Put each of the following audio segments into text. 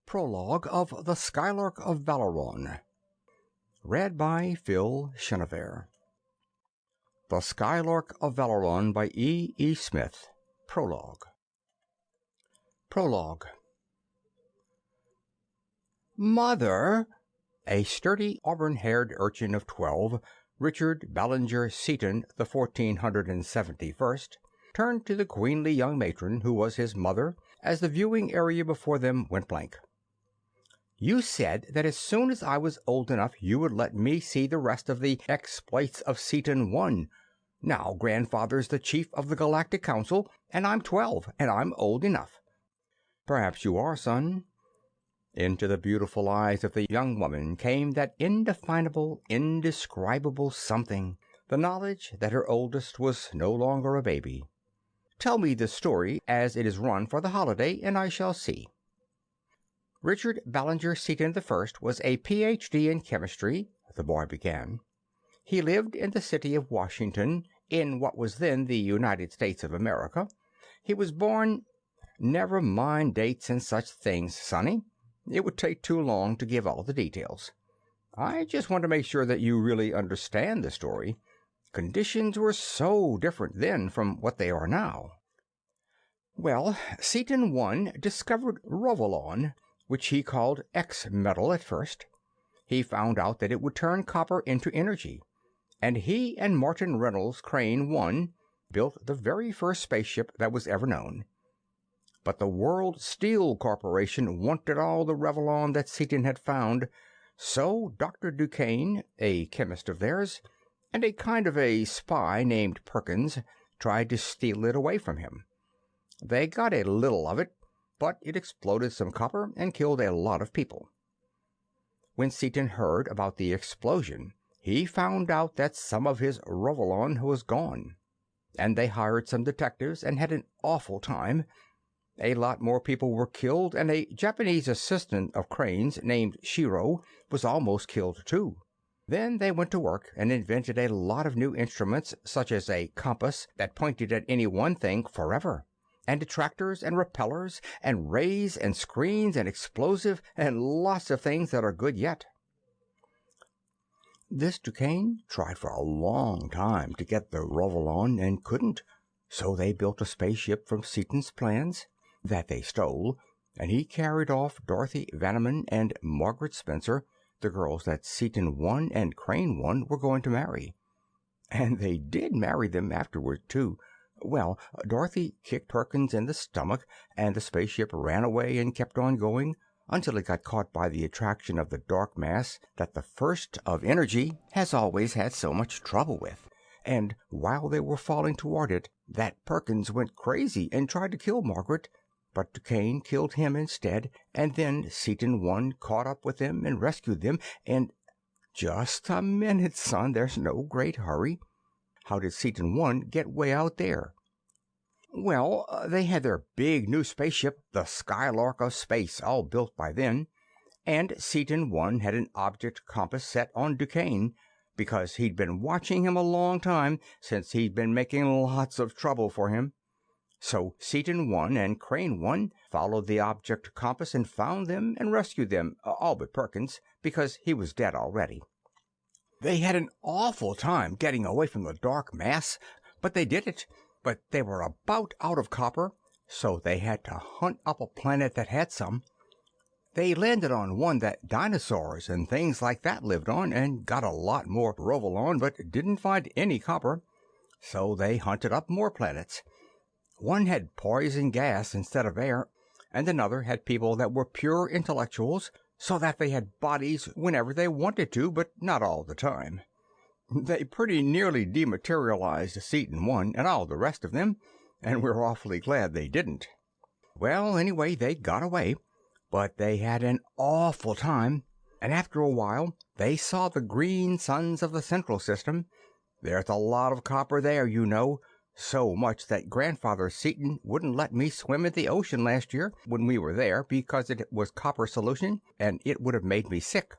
Prologue of the Skylark of Valeron. Read by Phil Chenevert. The Skylark of Valeron by E. Smith. Prologue. Prologue. Mother! A sturdy, auburn-haired urchin of 12, Richard Ballinger Seaton, the 1471st, turned to the queenly young matron who was his mother as the viewing area before them went blank. You said that as soon as I was old enough you would let me see the rest of the exploits of Seaton 1. Now grandfather's the chief of the Galactic Council, and I'm 12, and I'm old enough. Perhaps you are, son. Into the beautiful eyes of the young woman came that indefinable, indescribable something, the knowledge that her oldest was no longer a baby. Tell me the story as it is run for the holiday, and I shall see. Richard Ballinger Seaton I was a Ph.D. in chemistry, the boy began. He lived in the city of Washington, in what was then the United States of America. He was born— Never mind dates and such things, sonny. It would take too long to give all the details. I just want to make sure that you really understand the story. Conditions were so different then from what they are now. Well, Seaton I discovered Rovolon, which he called X-metal at first. He found out that it would turn copper into energy, and he and Martin Reynolds Crane I built the very first spaceship that was ever known. But the World Steel Corporation wanted all the Revlon that Seaton had found, so Dr. DuQuesne, a chemist of theirs, and a kind of a spy named Perkins, tried to steal it away from him. They got a little of it, but it exploded some copper and killed a lot of people. When Seaton heard about the explosion, he found out that some of his Revlon was gone, and they hired some detectives and had an awful time. A lot more people were killed, and a Japanese assistant of Crane's named Shiro was almost killed too. Then they went to work and invented a lot of new instruments, such as a compass that pointed at any one thing forever, and detractors and repellers and rays and screens and explosive and lots of things that are good yet. This DuQuesne tried for a long time to get the Rovolon and couldn't, so they built a spaceship from Seaton's plans that they stole, and he carried off Dorothy Vanneman and Margaret Spencer, the girls that Seaton I and Crane I were going to marry. And they did marry them afterward, too. Well, Dorothy kicked Perkins in the stomach, and the spaceship ran away and kept on going until it got caught by the attraction of the dark mass that the first of energy has always had so much trouble with. And while they were falling toward it, that Perkins went crazy and tried to kill Margaret, but DuQuesne killed him instead, and then Seaton I caught up with them and rescued them, and— Just a minute, son, there's no great hurry. How did Seaton I get way out there? Well, they had their big new spaceship, the Skylark of Space, all built by then, and Seaton I had an object compass set on DuQuesne, because he'd been watching him a long time, since he'd been making lots of trouble for him. So Seaton I and Crane I followed the object compass and found them and rescued them, all but Perkins, because he was dead already. They had an awful time getting away from the dark mass, but they did it. But they were about out of copper, so they had to hunt up a planet that had some. They landed on one that dinosaurs and things like that lived on, and got a lot more Rovolon, but didn't find any copper. So they hunted up more planets. One had poison gas instead of air, and another had people that were pure intellectuals, so that they had bodies whenever they wanted to, but not all the time. They pretty nearly dematerialized Seaton I and all the rest of them, and we're awfully glad they didn't. Well, anyway, they got away, but they had an awful time, and after a while they saw the green suns of the Central System. There's a lot of copper there, you know, so much that Grandfather Seaton wouldn't let me swim in the ocean last year when we were there because it was copper solution, and it would have made me sick.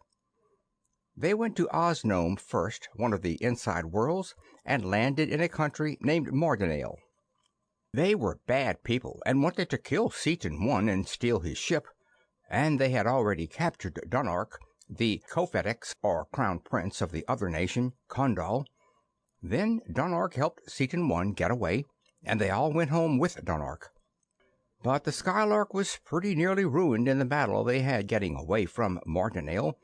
They went to Osnome first, one of the inside worlds, and landed in a country named Mardinale. They were bad people and wanted to kill Seaton I and steal his ship, and they had already captured Dunark, the Kofedex, or crown prince of the other nation, Condal. Then Dunark helped Seaton 1 get away, and they all went home with Dunark. But the Skylark was pretty nearly ruined in the battle they had getting away from Martindale,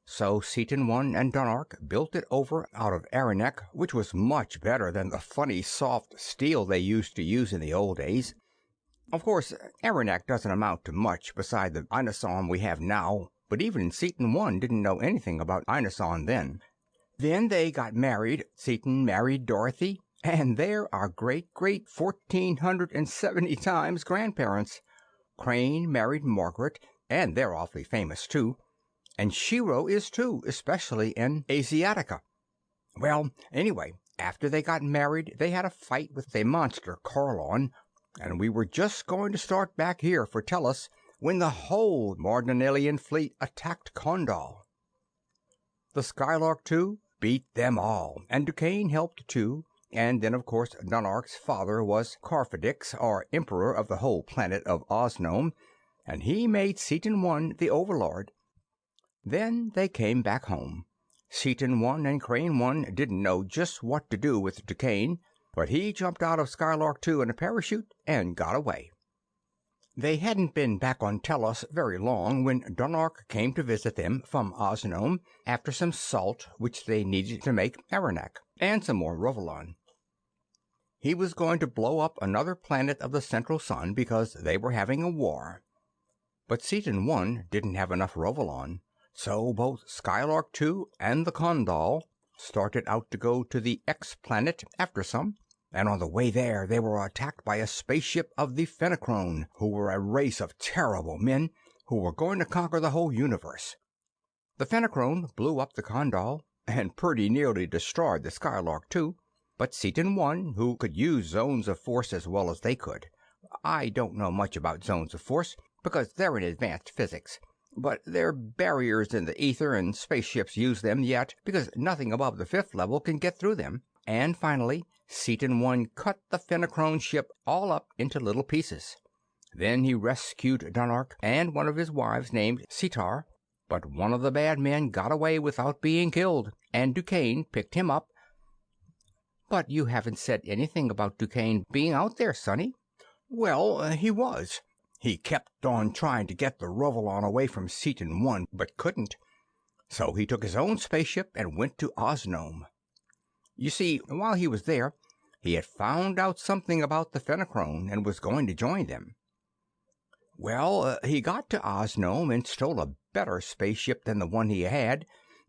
so Seaton 1 and Dunark built it over out of Aranek, which was much better than the funny soft steel they used to use in the old days. Of course, Aranek doesn't amount to much beside the Inoson we have now, but even Seaton 1 didn't know anything about Inoson then. Then they got married. Seaton married Dorothy, and they're our great 1470 times grandparents. Crane married Margaret, and they're awfully famous too. And Shiro is too, especially in Asiatica. Well, anyway, after they got married, they had a fight with a monster, Carlon, and we were just going to start back here for Tellus when the whole Martindalian fleet attacked Condal. The Skylark, too, beat them all, and DuQuesne helped too, and then, of course, Dunark's father was Carfedix, or emperor of the whole planet of Osnome, and he made Seaton 1 the overlord. Then they came back home. Seaton 1 and Crane 1 didn't know just what to do with DuQuesne, but he jumped out of Skylark 2 in a parachute and got away. They hadn't been back on Tellus very long when Dunark came to visit them from Osnome after some salt which they needed to make Aranek, and some more Rovolon. He was going to blow up another planet of the central sun because they were having a war. But Seaton 1 didn't have enough Rovolon, so both Skylark 2 and the Condal started out to go to the X planet after some. And on the way there, they were attacked by a spaceship of the Fenachrone, who were a race of terrible men who were going to conquer the whole universe. The Fenachrone blew up the Condal and pretty nearly destroyed the Skylark too, but Seaton 1, who could use zones of force as well as they could. I don't know much about zones of force, because they're in advanced physics, but they're barriers in the ether, and spaceships use them yet, because nothing above the 5th level can get through them. And finally, Seaton 1 cut the Fenachrone ship all up into little pieces. Then he rescued Dunark and one of his wives named Sitar, but one of the bad men got away without being killed, and DuQuesne picked him up. But you haven't said anything about DuQuesne being out there, Sonny. Well, he was. He kept on trying to get the Rovolon away from Seaton 1, but couldn't. So he took his own spaceship and went to Osnome. You see, while he was there, he had found out something about the Fenachrone and was going to join them. Well, he got to Osnome and stole a better spaceship than the one he had,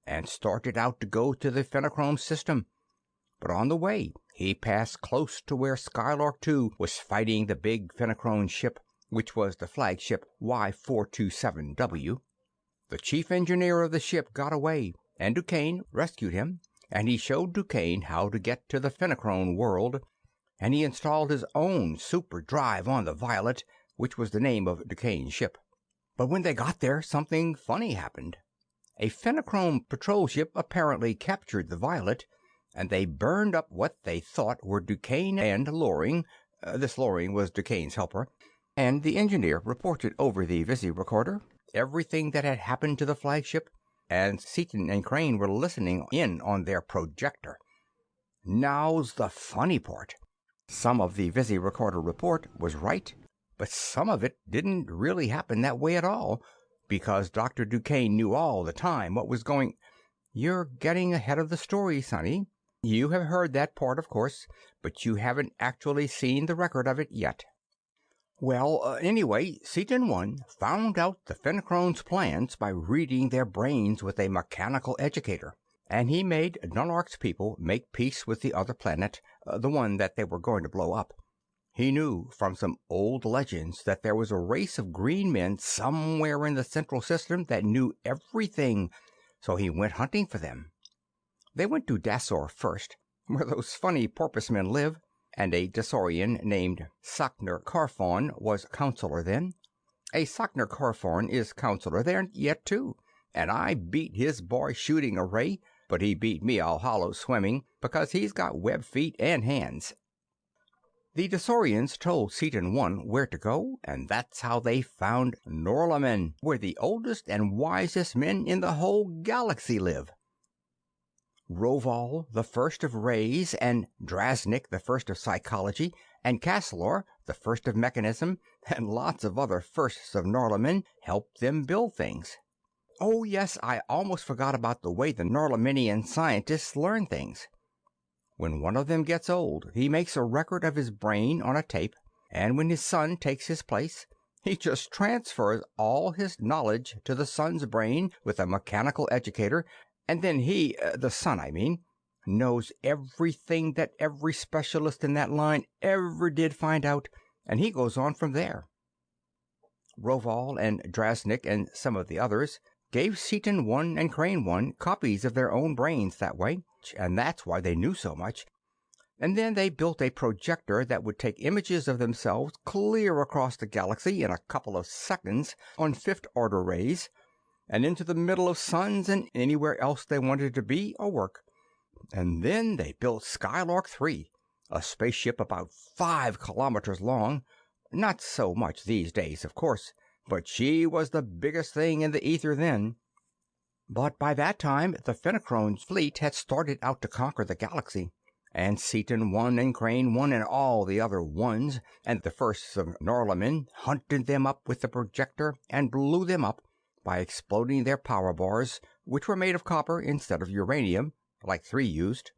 and started out to go to the Fenachrone system. But on the way, he passed close to where Skylark 2 was fighting the big Fenachrone ship, which was the flagship Y427W. The chief engineer of the ship got away, and DuQuesne rescued him, and he showed DuQuesne how to get to the Fenachrone world, and he installed his own super drive on the Violet, which was the name of DuQuesne's ship. But when they got there, something funny happened. A Fenachrone patrol ship apparently captured the Violet, and they burned up what they thought were DuQuesne and Loring. This Loring was DuQuesne's helper, and the engineer reported over the Visi-recorder everything that had happened to the flagship, and Seaton and Crane were listening in on their projector. Now's the funny part. Some of the Visi-recorder report was right, but some of it didn't really happen that way at all, because Dr. DuQuesne knew all the time what was going... You're getting ahead of the story, Sonny. You have heard that part, of course, but you haven't actually seen the record of it yet. Well, anyway, Seaton 1 found out the Fenachrone's plans by reading their brains with a mechanical educator, and he made Dunark's people make peace with the other planet, the one that they were going to blow up. He knew from some old legends that there was a race of green men somewhere in the central system that knew everything, so he went hunting for them. They went to Dasor first, where those funny porpoise men live, and a Dasorian named Sakner Carfon was counselor then. A Sakner Carfon is counselor there yet, too, and I beat his boy shooting a ray, but he beat me all hollow swimming, because he's got web feet and hands. The Dasorians told Seaton 1 where to go, and that's how they found Norlamin, where the oldest and wisest men in the whole galaxy live. Roval, the first of rays, and Drasnik, the first of psychology, and Cassilor, the first of mechanism, and lots of other firsts of Norlamin helped them build things. Oh yes, I almost forgot about the way the Norlaminian scientists learn things. When one of them gets old, he makes a record of his brain on a tape, and when his son takes his place, he just transfers all his knowledge to the son's brain with a mechanical educator, and then he, the son I mean, knows everything that every specialist in that line ever did find out, and he goes on from there. Roval and Drasnik and some of the others gave Seaton 1 and Crane 1 copies of their own brains that way, and that's why they knew so much. And then they built a projector that would take images of themselves clear across the galaxy in a couple of seconds on fifth-order rays, and into the middle of suns and anywhere else they wanted to be or work. And then they built Skylark 3, a spaceship about 5 kilometers long. Not so much these days, of course, but she was the biggest thing in the ether then. But by that time, the Fenachrone fleet had started out to conquer the galaxy, and Seaton 1 and Crane 1 and all the other ones and the firsts of Norlamin hunted them up with the projector and blew them up by exploding their power bars, which were made of copper instead of uranium, like 3 used.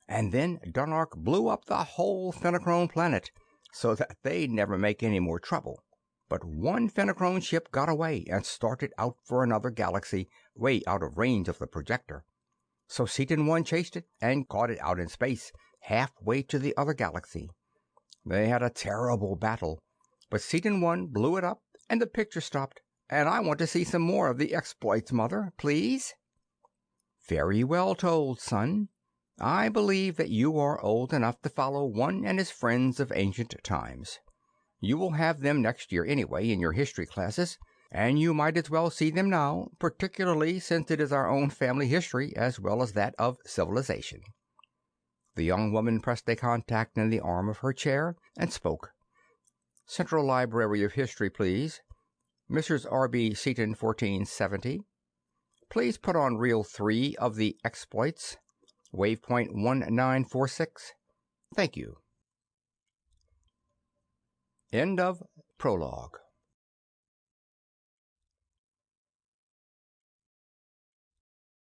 And then Dunark blew up the whole Fenachrone planet, so that they'd never make any more trouble. But one Fenachrone ship got away and started out for another galaxy, way out of range of the projector. So Seaton 1 chased it and caught it out in space, halfway to the other galaxy. They had a terrible battle, but Seaton 1 blew it up and the picture stopped. And I want to see some more of the exploits, Mother, please. Very well told, son. I believe that you are old enough to follow one and his friends of ancient times. You will have them next year anyway in your history classes, and you might as well see them now, particularly since it is our own family history as well as that of civilization. The young woman pressed a contact in the arm of her chair and spoke. Central Library of History, please. Mrs. R.B. Seaton 1470. Please put on reel 3 of the exploits, waypoint 1946. Thank you. End of Prologue.